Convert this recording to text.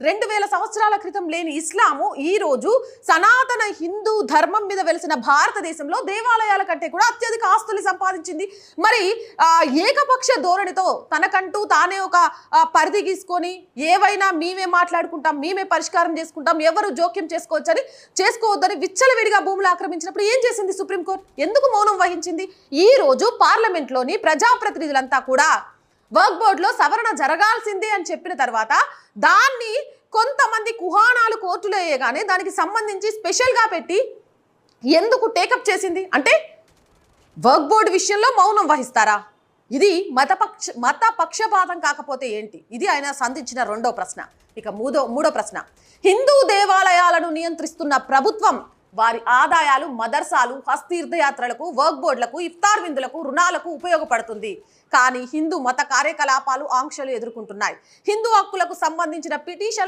2000 సంవత్సరాల క్రితం లేని ఇస్లాము ఈ రోజు సనాతన హిందూ ధర్మం మీద వెలిసిన భారతదేశంలో దేవాలయాల కంటే కూడా అత్యధిక ఆస్తులు సంపాదించింది. మరి ఏకపక్ష ధోరణితో తనకంటూ తానే ఒక పరిధి గీసుకొని ఏవైనా మేమే మాట్లాడుకుంటాం, మేమే పరిష్కారం చేసుకుంటాం, ఎవరు జోక్యం చేసుకోవద్దని విచ్చలవిడిగా భూములు ఆక్రమించినప్పుడు ఏం చేసింది సుప్రీంకోర్టు? ఎందుకు మౌనం వహించింది? ఈ రోజు పార్లమెంట్లోని ప్రజాప్రతినిధులంతా కూడా వర్క్ బోర్డులో సవరణ జరగాల్సిందే అని చెప్పిన తర్వాత దాన్ని కొంతమంది కుహానాలు కోర్టులో వేయగానే దానికి సంబంధించి స్పెషల్గా పెట్టి ఎందుకు టేకప్ చేసింది? అంటే వర్క్ బోర్డు విషయంలో మౌనం వహిస్తారా? ఇది మత పక్షపాతం కాకపోతే ఏంటి? ఇది ఆయన సంధించిన రెండో ప్రశ్న. ఇక మూడో ప్రశ్న, హిందూ దేవాలయాలను నియంత్రిస్తున్న ప్రభుత్వం వారి ఆదాయాలు మదర్సాలు, హజ్ తీర్థయాత్రలకు, వర్క్ బోర్డులకు, ఇఫ్తార్ విందులకు, రుణాలకు ఉపయోగపడుతుంది. కానీ హిందూ మత కార్యకలాపాలు ఆంక్షలు ఎదుర్కొంటున్నాయి. హిందూ హక్కులకు సంబంధించిన పిటిషన్